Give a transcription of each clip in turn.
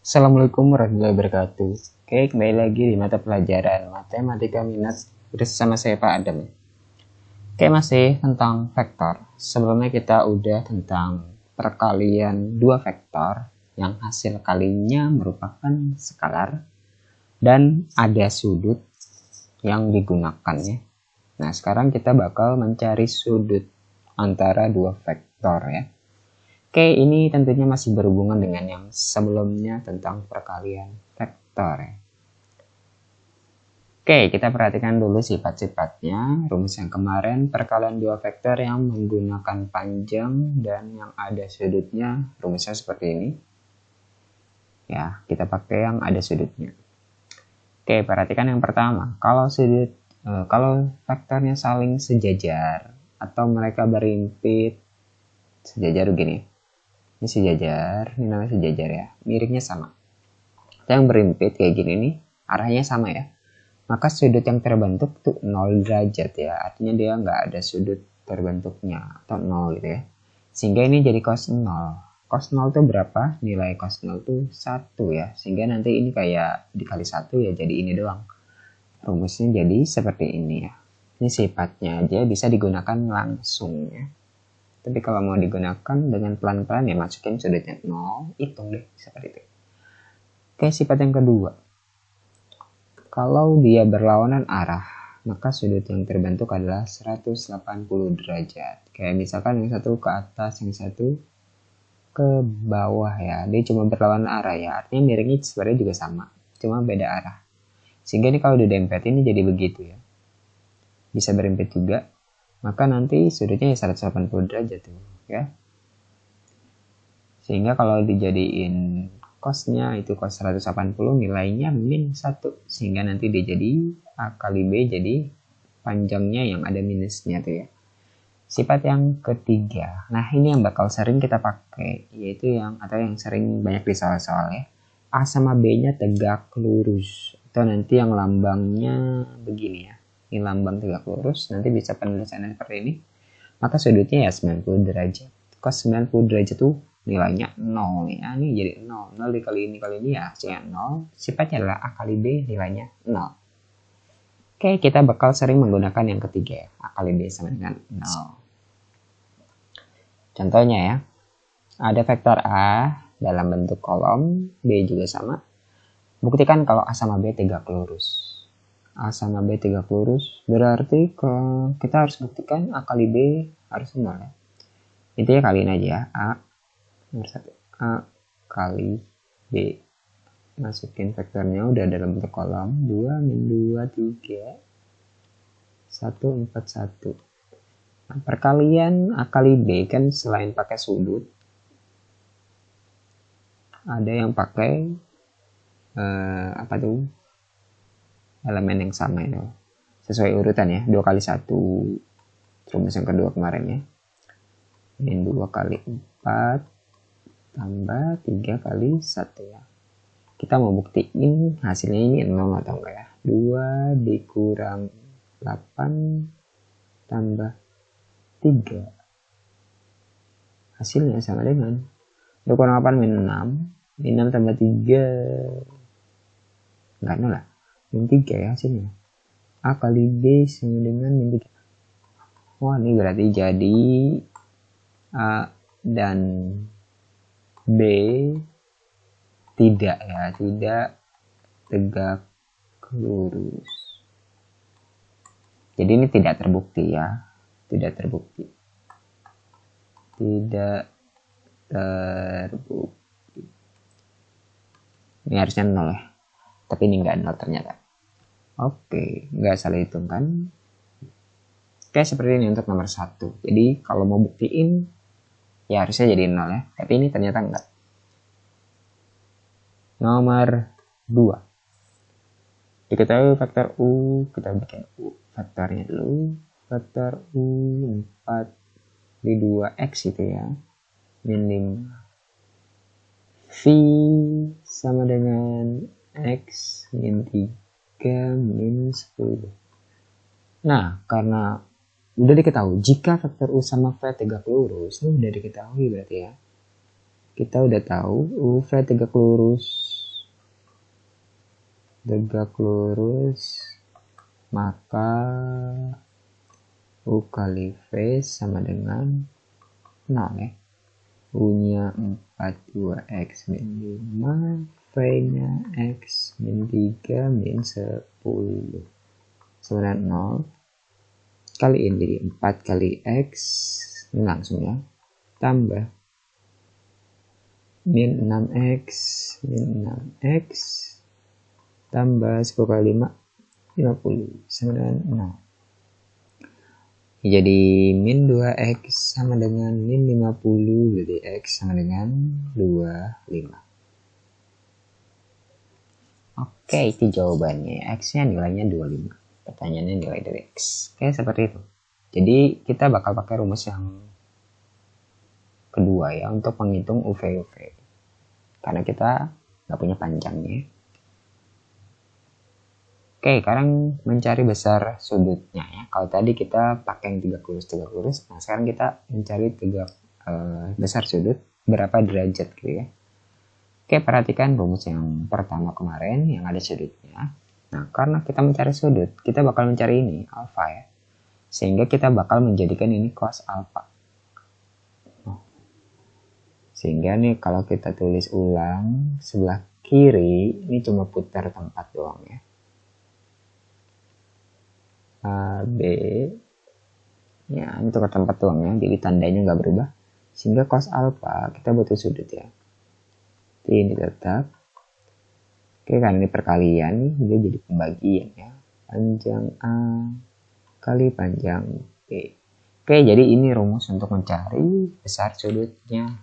Assalamualaikum warahmatullahi wabarakatuh. Oke, kembali lagi di mata pelajaran Matematika Minat bersama saya Pak Adam. Oke, masih tentang vektor. Sebelumnya kita udah tentang perkalian dua vektor yang hasil kalinya merupakan skalar dan ada sudut yang digunakannya. Nah, sekarang kita bakal mencari sudut antara dua vektor ya. Oke, ini tentunya masih berhubungan dengan yang sebelumnya tentang perkalian vektor. Oke, kita perhatikan dulu sifat-sifatnya. Rumus yang kemarin, perkalian dua vektor yang menggunakan panjang dan yang ada sudutnya. Rumusnya seperti ini. Ya, kita pakai yang ada sudutnya. Oke, perhatikan yang pertama. Kalau vektornya saling sejajar atau mereka berimpit sejajar begini. Ini sejajar, ini namanya sejajar ya, miringnya sama. Yang berimpit kayak gini nih, arahnya sama ya. Maka sudut yang terbentuk tuh 0 derajat ya, artinya dia nggak ada sudut terbentuknya atau 0 gitu ya. Sehingga ini jadi cos 0. Cos 0 tuh berapa? Nilai cos 0 tuh 1 ya. Sehingga nanti ini kayak dikali 1 ya, jadi ini doang. Rumusnya jadi seperti ini ya. Ini sifatnya aja bisa digunakan langsung ya. Tapi kalau mau digunakan dengan pelan-pelan ya masukin sudutnya 0, hitung deh seperti itu. Oke, sifat yang kedua. Kalau dia berlawanan arah, maka sudut yang terbentuk adalah 180 derajat. Kayak misalkan yang satu ke atas, yang satu ke bawah ya. Dia cuma berlawanan arah ya. Artinya miringnya sebenarnya juga sama, cuma beda arah. Sehingga ini kalau didempet ini jadi begitu ya. Bisa berimpit juga. Maka nanti sudutnya 180 derajat tuh ya. Sehingga kalau dijadiin cosnya itu cos 180 nilainya min 1. Sehingga nanti dia jadi A kali B jadi panjangnya yang ada minusnya tuh ya. Sifat yang ketiga. Nah ini yang bakal sering kita pakai. Yaitu yang sering banyak di soal-soal ya. A sama B nya tegak lurus. Atau nanti yang lambangnya begini ya. Ini lambang tegak lurus, nanti bisa penulisannya seperti ini. Maka sudutnya ya 90 derajat. Cos 90 derajat tuh nilainya 0 ya. Ini jadi 0. 0 dikali ini ya hasilnya 0. Sifatnya adalah A kali B nilainya 0. Oke, kita bakal sering menggunakan yang ketiga ya. A kali B sama dengan 0. Contohnya ya. Ada vektor A dalam bentuk kolom, B juga sama. Buktikan kalau A sama B tegak lurus. A sama B tegak lurus berarti kita harus buktikan A kali B harus 0 ya. Intinya kaliin aja ya. A nomor 1 A kali B, masukin vektornya udah dalam bentuk kolom 2 min 2 3 1 4 1. Nah, perkalian A kali B kan selain pakai sudut ada yang pakai elemen yang sama itu sesuai urutan ya, 2 kali 1 rumus yang kedua kemarin ya, min 2 kali 4 tambah 3 kali 1 ya. Kita mau buktiin hasilnya ini 0 atau enggak ya. 2 dikurang 8 tambah 3 hasilnya sama dengan 2 kurang 8 min 6 min 6 tambah 3 enggak 0 lah, min 3 ya hasilnya. A kali B sama dengan min 3. Wah, ini berarti jadi A dan B tidak tegak lurus. Jadi ini tidak terbukti ya. Tidak terbukti. Ini harusnya 0 ya. Tapi ini enggak 0 ternyata. Oke, nggak salah hitung kan? Oke, seperti ini untuk nomor 1. Jadi kalau mau buktiin, ya harusnya jadi 0 ya. Tapi ini ternyata enggak. Nomor 2. Diketahui faktor U, kita bikin U. Faktornya dulu. Faktor U 4 di 2X itu ya. Min 5. V sama dengan X min 3 min 10. Nah, karena udah diketahui jika vektor U sama V tegak lurus, ini udah diketahui berarti ya. Kita udah tahu U V tegak lurus tegak lurus, maka U kali V sama dengan 0 ya. U-nya 42X min 5, V-nya X min 3 min 10. Sama dengan 0. Kaliin jadi 4 kali X, ini langsung ya, tambah min 6X, min 6X, tambah 10 kali 5, 50, sama dengan 0. Jadi min 2X sama dengan min 50, jadi X sama dengan 25. Oke, itu jawabannya. X-nya nilainya 25. Pertanyaannya nilai dari X. Oke, seperti itu. Jadi kita bakal pakai rumus yang kedua ya untuk menghitung UV. Karena kita nggak punya panjangnya. Oke, sekarang mencari besar sudutnya ya. Kalau tadi kita pakai yang tegak lurus, nah sekarang kita mencari besar sudut berapa derajat gitu ya. Oke, perhatikan rumus yang pertama kemarin yang ada sudutnya. Nah, karena kita mencari sudut, kita bakal mencari ini alfa ya. Sehingga kita bakal menjadikan ini cos alfa. Sehingga nih kalau kita tulis ulang, sebelah kiri ini cuma putar tempat doang ya. A, B, ya ini tukar tempat doang ya, jadi tandanya nggak berubah. Sehingga cos alfa kita butuh sudut ya. Ini tetap. Oke, karena ini perkalian nih, dia jadi pembagian ya. Panjang A kali panjang B. Oke, jadi ini rumus untuk mencari besar sudutnya.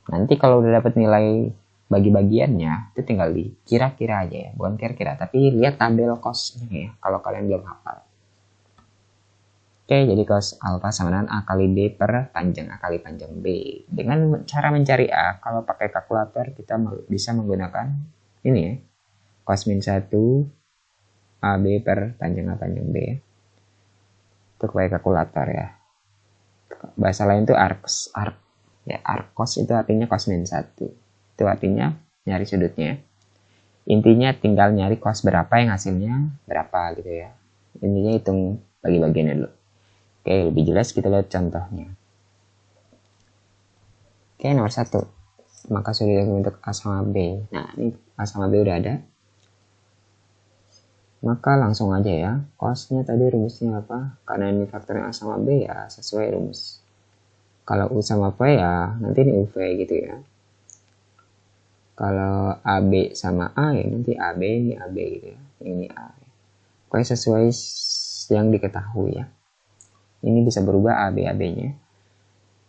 Nanti kalau udah dapat nilai bagi-bagiannya, itu tinggal dikira-kira aja ya. Bukan kira-kira, tapi lihat tabel cosnya ya, kalau kalian belum hafal. Oke, jadi cos alfa sama dengan A kali B per panjang A kali panjang B. Dengan cara mencari A, kalau pakai kalkulator kita bisa menggunakan ini ya. Cos min 1 AB per panjang A panjang B ya. Itu pakai kalkulator ya. Bahasa lain itu arcs. Ya, arcos itu artinya cos min 1. Itu artinya nyari sudutnya. Intinya tinggal nyari cos berapa yang hasilnya berapa gitu ya. Intinya hitung bagi-bagiannya dulu. Oke, lebih jelas kita lihat contohnya. Oke, nomor 1. Maka sudut untuk A sama B. Nah, ini A sama B udah ada. Maka langsung aja ya. Cosnya tadi rumusnya apa? Karena ini faktornya A sama B ya sesuai rumus. Kalau U sama V ya nanti ini UV gitu ya. Kalau AB sama A ya nanti AB ini AB gitu ya. Ini A. Pokoknya sesuai yang diketahui ya. Ini bisa berubah AB AB-nya.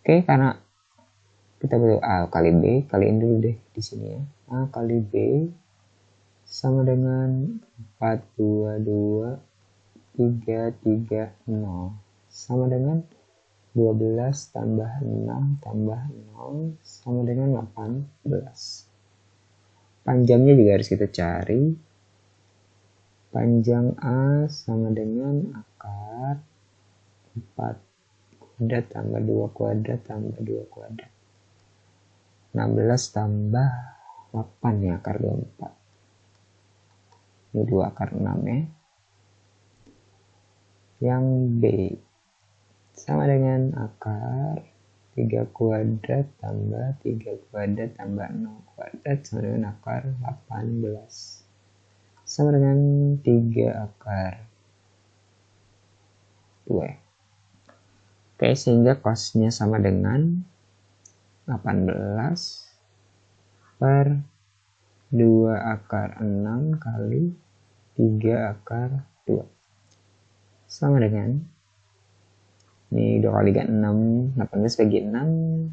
Oke, karena kita butuh A kali B, kaliin dulu deh di sini ya. A kali B sama dengan 422 330 sama dengan 12 tambah 6 tambah 0 sama dengan 18. Panjangnya juga harus kita cari. Panjang A sama dengan akar 4 kuadrat tambah 2 kuadrat tambah 2 kuadrat. 16 tambah 8 ya, akar 24. Ini 2 akar 6 ya. Yang B sama dengan akar 3 kuadrat tambah 3 kuadrat tambah 0 kuadrat sama dengan akar 18. Sama dengan 3 akar 2. Oke, sehingga cosnya sama dengan 18 per 2 akar 6 kali 3 akar 2. Sama dengan, ini 2 kali 6, 18 bagi 6,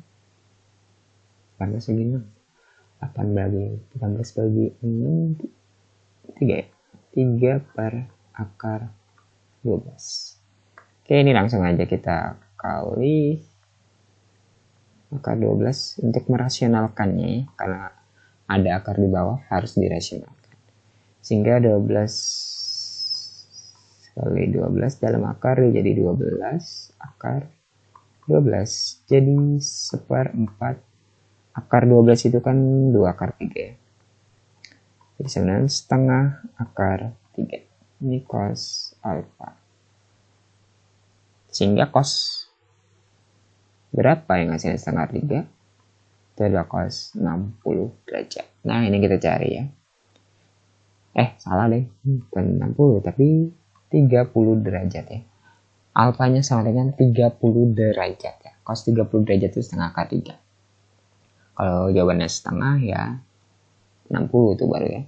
18 bagi 6, 18 bagi 6, 3 ya, 3 per akar 12. Oke, ini langsung aja kita kali akar 12 untuk merasionalkannya, karena ada akar di bawah harus dirasionalkan. Sehingga 12 kali 12 dalam akar jadi 12 akar 12. Jadi 1/4 akar 12 itu kan 2 akar 3 ya. Jadi 9 setengah akar 3. Ini cos alfa. Sehingga cos berapa yang hasilnya setengah 3? Itu adalah cos 60 derajat. Nah, ini kita cari ya. Salah deh. Bukan 60, tapi 30 derajat ya. Alfanya sama dengan 30 derajat ya. Cos 30 derajat itu setengah akar 3. Kalau jawabannya setengah ya 60 itu baru ya.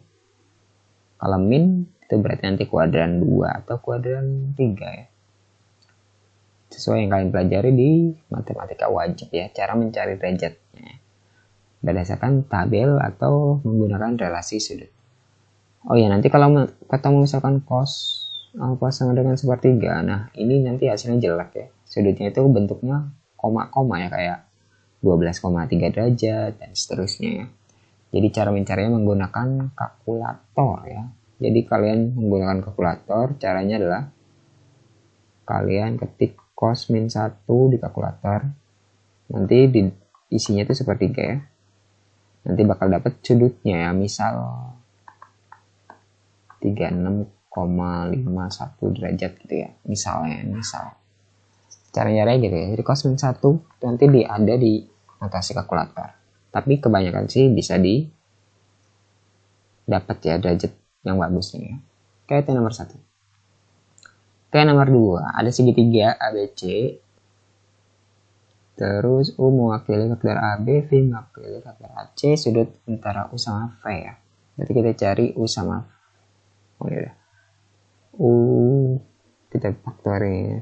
Kalau min itu berarti nanti kuadran 2 atau kuadran 3 ya. Sesuai yang kalian pelajari di matematika wajib ya, cara mencari derajatnya berdasarkan tabel atau menggunakan relasi sudut. Oh ya, nanti kalau ketemu misalkan cos alfa sama dengan sepertiga, nah ini nanti hasilnya jelek ya. Sudutnya itu bentuknya koma-koma ya, kayak 12,3 derajat dan seterusnya ya. Jadi cara mencarinya menggunakan kalkulator ya. Jadi kalian menggunakan kalkulator, caranya adalah kalian ketik cos min 1 di kalkulator. Nanti di isinya itu sepertiga ya. Nanti bakal dapat sudutnya ya, misal 36,51 derajat gitu ya. Misal. Caranya gitu ya. Jadi cos min 1 nanti ada di notasi kalkulator. Tapi kebanyakan sih bisa dapat ya derajat yang bagus nih ya. Kayak itu nomor 1. Kayak nomor 2, ada segitiga ABC. Terus U mewakili vektor AB, V mewakili vektor AC, sudut antara U sama V ya. Berarti kita cari U sama V. Oh ya. U kita vektorin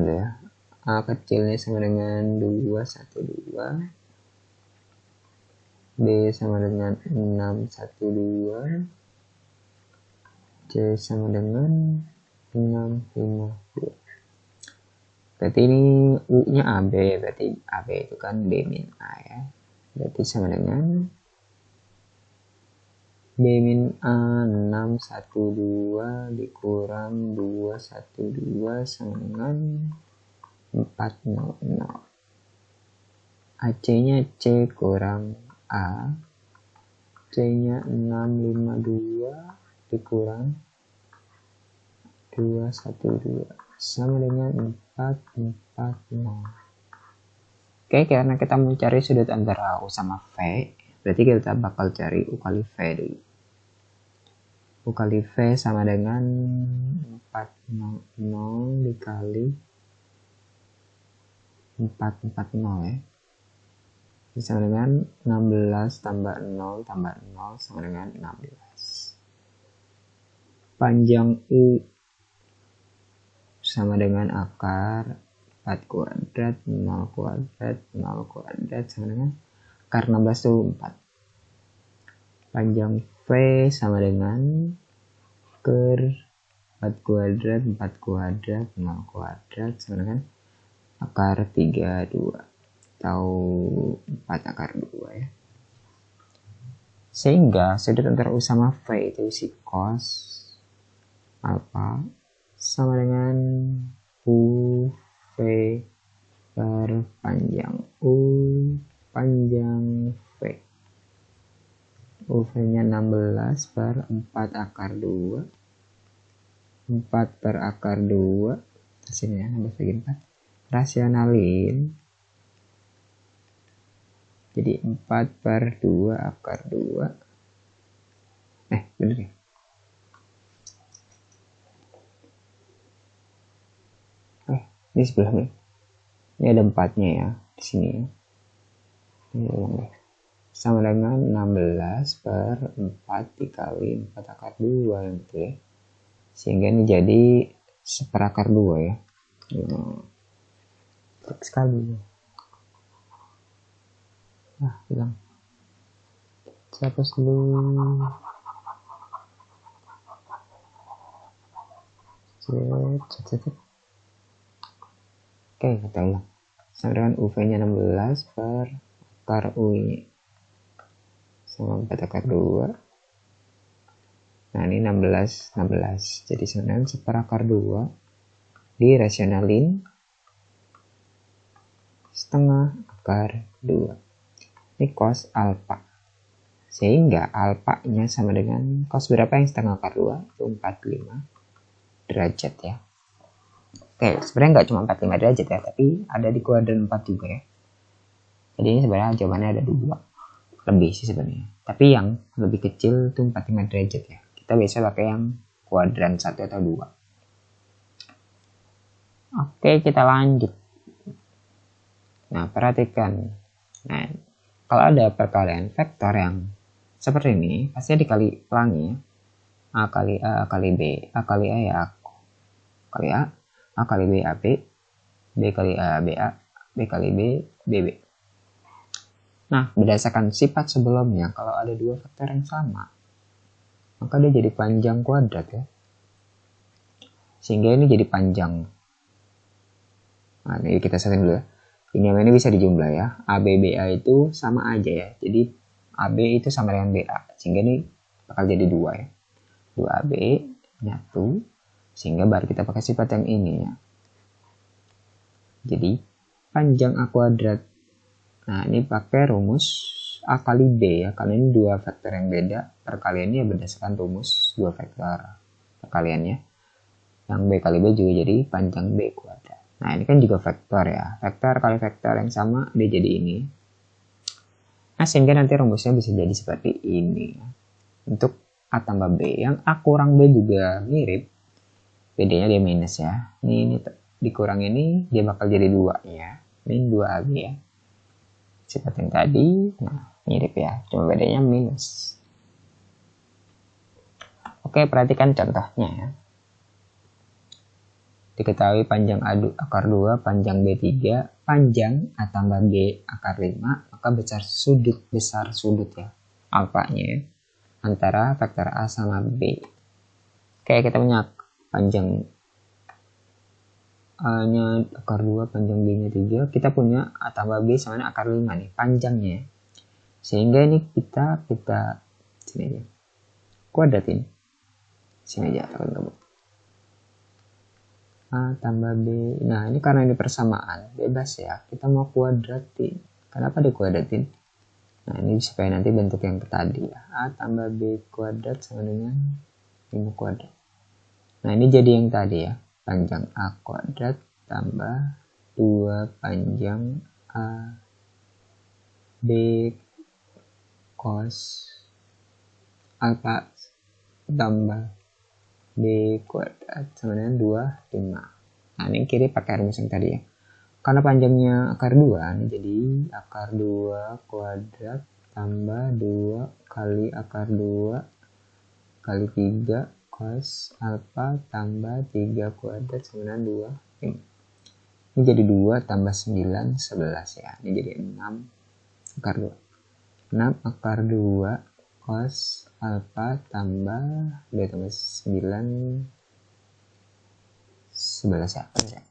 dulu ya. A kecilnya sama dengan 212. B sama dengan 612. C sama dengan 652. Berarti ini U-nya AB, berarti AB itu kan B min A ya. Berarti sama dengan B min A 612 dikurang 212 sama dengan 400. AC-nya C kurang A. C-nya 652 dikurang 212 sama dengan 440. Oke, karena kita mau cari sudut antara U sama V, berarti kita bakal cari U kali V dulu. U kali V sama dengan 400 dikali 440 ya. Ini sama dengan 16 tambah 0 tambah 0 sama dengan 16. Panjang U sama dengan akar 4 kuadrat, 0 kuadrat, 0 kuadrat sama dengan akar 16 itu 4. Panjang V sama dengan akar 4 kuadrat, 4 kuadrat, 0 kuadrat sama dengan akar 32 atau 4 akar 2 ya. Sehingga sudut antara U sama V itu si cos alfa sama dengan UV per panjang U panjang V. UV-nya 16 per 4 akar 2. 4 per akar 2. Hasilnya 16 bagi 4. Rasionalin. Jadi 4 per 2 akar 2. Bener ya? Ini sebelah nih. Ini ada 4-nya ya di sini. Sama dengan 16 per 4 dikali 4 akar 2 gitu ya. Sehingga ini jadi seperakar 2 ya. Trik sekali. Hilang. Hapus dulu. Cet. Oke, kita ulang. Sama dengan UV-nya 16 per akar U ini. Sama 4 akar 2. Nah, ini 16. Jadi sama dengan seperakar 2. Dirasionalin. Setengah akar 2. Ini cos alfa. Sehingga alfanya sama dengan cos berapa yang setengah akar 2? Itu 45 derajat ya. Oke, sebenarnya nggak cuma 45 derajat ya, tapi ada di kuadran 4 juga ya. Jadi ini sebenarnya jawabannya ada 2. Lebih sih sebenarnya. Tapi yang lebih kecil itu 45 derajat ya. Kita biasa pakai yang kuadran 1 atau 2. Oke, kita lanjut. Nah, perhatikan. Nah, kalau ada perkalian vektor yang seperti ini, pasti dikali pelangi ya. A kali A kali B, A kali A ya A kali A kali B AB, B kali A BA, B kali B BB. Nah, berdasarkan sifat sebelumnya, kalau ada dua vektor yang sama, maka dia jadi panjang kuadrat ya. Sehingga ini jadi panjang. Nah, ini kita setting dulu ya. Ini sama ini bisa dijumlah ya. AB BA itu sama aja ya. Jadi AB itu sama dengan BA. Sehingga ini bakal jadi 2 ya. 2AB nyatu. Sehingga baru kita pakai sifat yang ini ya. Jadi panjang A kuadrat. Nah, ini pakai rumus A kali B ya. Karena ini dua vektor yang beda. Perkaliannya berdasarkan rumus dua vektor perkaliannya. Yang B kali B juga jadi panjang B kuadrat. Nah, ini kan juga vektor ya. Vektor kali vektor yang sama, dia jadi ini. Nah, sehingga nanti rumusnya bisa jadi seperti ini. Untuk A tambah B. Yang A kurang B juga mirip. B-nya dia minus ya. Ini dikurang ini, dia bakal jadi 2 ya. Min 2AB ya. Sifat yang tadi, nah mirip ya. Cuma bedanya minus. Oke, perhatikan contohnya ya. Diketahui panjang A akar 2, panjang B3, panjang A tambah B akar 5, maka besar sudut ya, alfanya ya, antara vektor A sama B. Oke, kita punya panjang A-nya akar 2, panjang B-nya 3, kita punya A tambah B sama dengan akar 5 nih, panjangnya. Sehingga ini kita sini aja, kuadratin. Sini aja, takut gabung. A tambah B. Nah, ini karena ini persamaan, bebas ya. Kita mau kuadratin. Kenapa dikuadratin? Nah, ini supaya nanti bentuk yang tadi ya. A tambah B kuadrat sama dengan 5 kuadrat. Nah, ini jadi yang tadi ya. Panjang A kuadrat tambah 2 panjang A B cos alpha tambah B kuadrat sama dengan 25. Nah, ini kiri pakai rumus yang tadi ya. Karena panjangnya akar 2, ini jadi akar 2 kuadrat tambah 2 kali akar 2 kali 3 cos alpha tambah 3 kuadrat sama dengan 25. Ini jadi 2 tambah 9, 11 ya. Ini jadi 6 akar 2. 6 akar 2 cos alpha tambah 2 tambah 9 11 ya.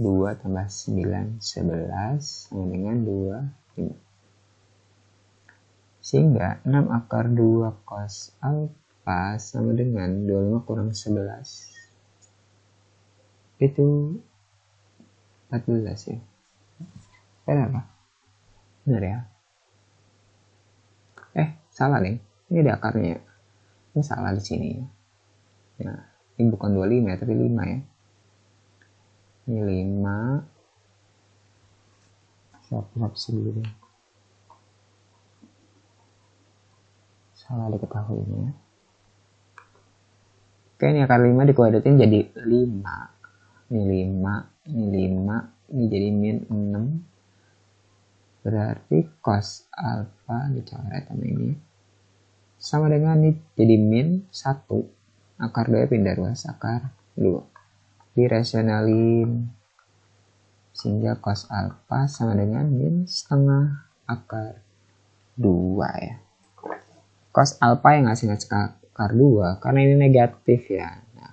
2 tambah 9 11 sama dengan 25. Sehingga 6 akar 2 cos alpha sama dengan 25 kurang 11 itu 14 ya. Kenapa? Benar ya? Salah nih, ini ada akarnya. Ini salah di sini. Nah, ini bukan 25 ya, tapi 5 ya. Ini 5. Saya hapus dulu. Salah diketahui ini ya. Oke, ini akar 5 dikuadratin jadi 5. Ini 5, ini 5, ini jadi min 6. Berarti cos alpha dicoret sama ini. Sama dengan ini jadi min 1. Akar 2 pindah ruas akar 2. Dirasionalin. Sehingga cos alpha sama dengan min setengah akar 2 ya. Cos alpha yang ngasih akar 2 karena ini negatif ya. Nah,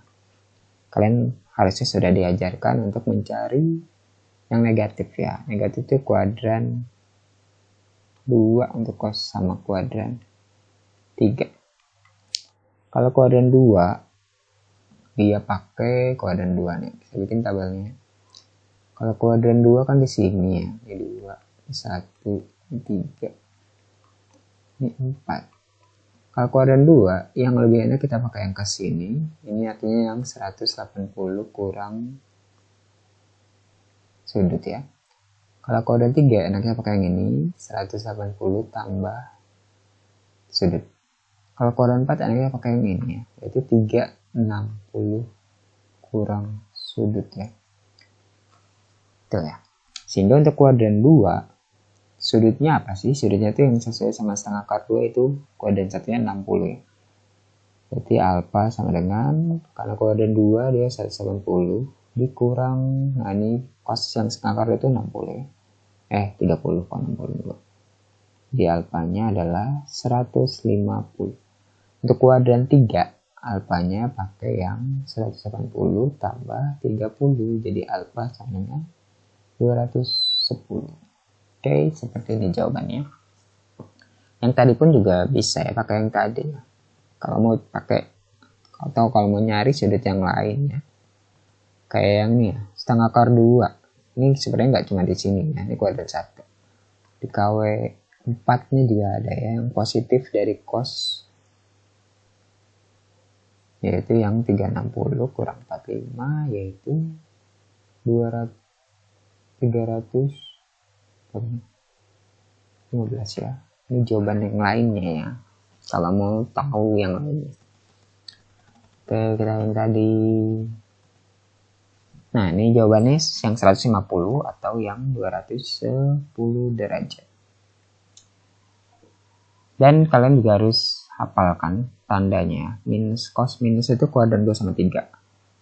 kalian harusnya sudah diajarkan untuk mencari yang negatif ya. Negatif itu kuadran 2 untuk cos sama kuadran 3. Kalau kuadran 2 dia pakai kuadran 2 nih. Saya bikin tabelnya. Kalau kuadran 2 kan di sini ya. Ini 2, 1, 3. Ini 4. Kalau kuadran 2, yang lebih enak kita pakai yang ke sini. Ini artinya yang 180 kurang sudut ya. Kalau kuadran 3, enaknya pakai yang ini. 180 tambah sudut. Kalau kuadran 4, enaknya pakai yang ini ya. Yaitu 360 kurang sudut ya. Betul ya. Sehingga untuk kuadran 2, sudutnya apa sih? Sudutnya itu yang sesuai sama setengah akar 2 itu kuadran satunya 60 ya. Berarti alfa sama dengan, karena kuadran 2 dia 180 dikurang, nah ini cos yang setengah akar itu 60 ya. 30 kok 62. Di alfanya adalah 150. Untuk kuadran 3, alfanya pakai yang 180 tambah 30. Jadi alfa sama dengan 210. Oke, seperti ini jawabannya. Yang tadi pun juga bisa ya pakai yang tadi. Kalau mau pakai atau kalau mau nyari sudut yang lain ya. Kayak yang ini ya, setengah akar 2. Ini sebenarnya nggak cuma di sini ya, ini kuadran 1. Di KW 4-nya juga ada ya, yang positif dari cos. Yaitu yang 360 kurang 45, yaitu 315 ya. Ini jawaban yang lainnya ya, kalau mau tahu yang lainnya. Oke, kita yang tadi. Nah, ini jawabannya yang 150 atau yang 210 derajat. Dan kalian juga harus hafalkan tandanya. Minus cos minus itu kuadran 2 sama 3.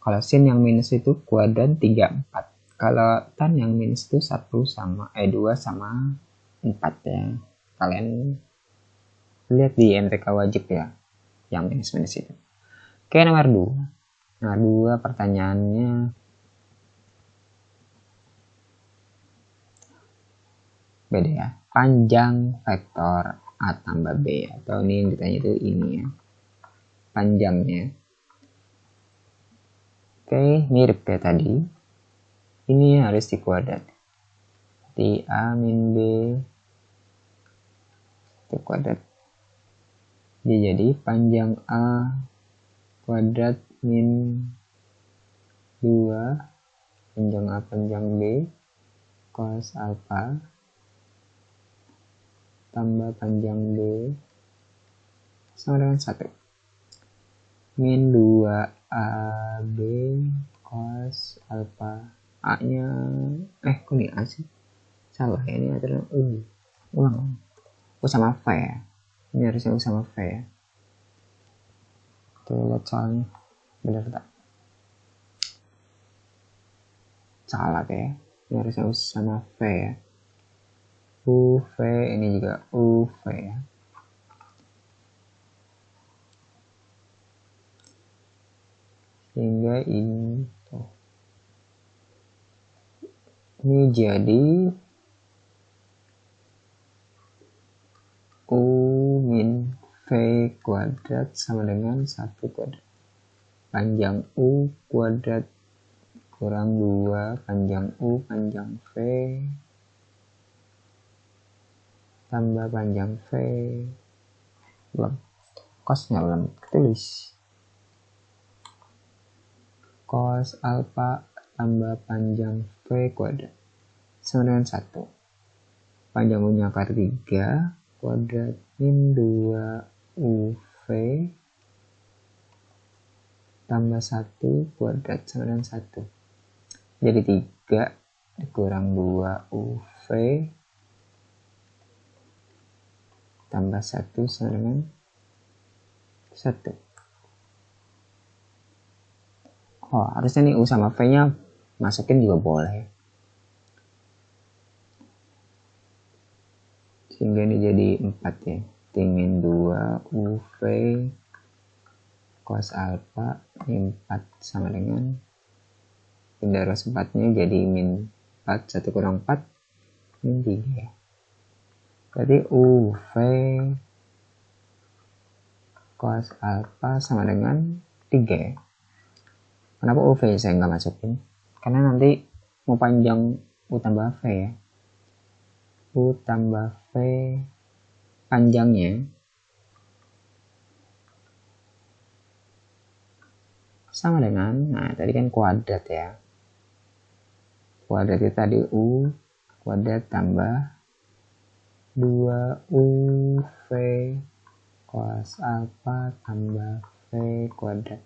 Kalau sin yang minus itu kuadran 3, 4. Kalau tan yang minus itu 1 sama 2 sama 4 ya. Kalian lihat di MTK wajib ya, yang minus-minus itu. Oke, nomor 2. Nomor 2 pertanyaannya beda ya. Panjang vektor A tambah B, atau ini yang ditanya itu ini ya, panjangnya. Oke, mirip kayak tadi. Ini harus dikuadrat. Di A min B itu kuadrat. Jadi panjang A kuadrat min 2 panjang A panjang B cos alpha tambah panjang B sama dengan 1 min 2AB cos alpha. A nya kok ini A sih, salah ya, ini adalah ulang U sama V ya, ini harusnya U sama V ya. Tuh lihat soalnya bener tak, salah ya, ini harusnya U sama V ya. UV, ini juga UV ya. Sehingga ini tuh, ini jadi U min V kuadrat sama dengan 1 kuadrat. Panjang U kuadrat kurang 2 panjang U panjang V tambah panjang V belum, cosnya belum tulis, cos alpha tambah panjang V kuadrat sama dengan 1 panjang U nya akar 3 kuadrat min 2 UV tambah 1 kuadrat sama dengan 1. Jadi 3 dikurang 2 UV tambah 1 sama dengan 1. Oh, harusnya nih U sama V nya masukin juga boleh. Sehingga ini jadi 4 ya. Min 2 UV cos alpha min 4 sama dengan pindah ruas 4 nya jadi min 4, 1 kurang 4 min 3 ya. Berarti UV cos alpha sama dengan 3 ya. Kenapa UV saya nggak masukin? Karena nanti mau panjang U tambah V ya. U tambah V panjangnya sama dengan, nah tadi kan kuadrat ya. Kuadrat itu tadi U kuadrat tambah 2UV cos alfa tambah V kuadrat.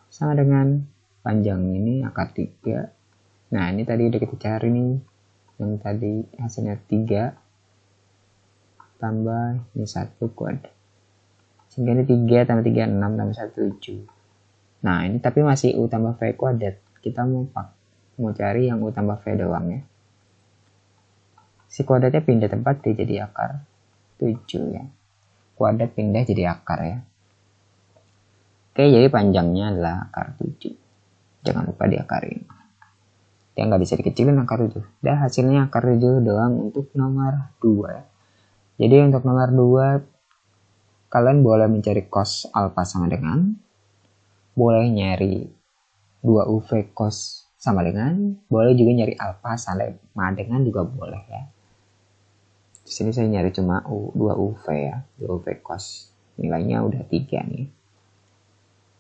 Sama dengan panjang ini akar 3. Nah ini tadi udah kita cari nih. Yang tadi hasilnya 3 tambah ini 1 kuadrat. Sehingga ini 3 tambah 3, 6 tambah 1, 7. Nah ini tapi masih U tambah V kuadrat. Kita mau cari yang U tambah V doang ya. Si kuadratnya pindah tempat dia jadi akar 7 ya. Kuadrat pindah jadi akar ya. Oke, jadi panjangnya adalah akar 7. Jangan lupa diakarin. Dia nggak bisa dikecilin akar 7. Dan hasilnya akar 7 doang untuk nomor 2 ya. Jadi untuk nomor 2 kalian boleh mencari cos alfa sama dengan, boleh nyari 2UV cos sama dengan, boleh juga nyari alfa sama dengan juga boleh ya. Di sini saya nyari cuma 2UV ya, 2UV cos. Nilainya udah 3 nih.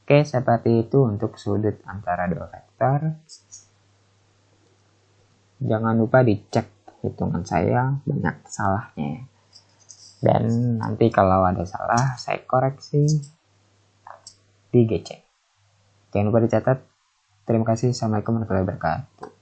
Oke, seperti itu untuk sudut antara dua vektor. Jangan lupa dicek hitungan saya, banyak salahnya ya. Dan nanti kalau ada salah, saya koreksi di GC. Jangan lupa dicatat. Terima kasih. Assalamualaikum warahmatullahi wabarakatuh.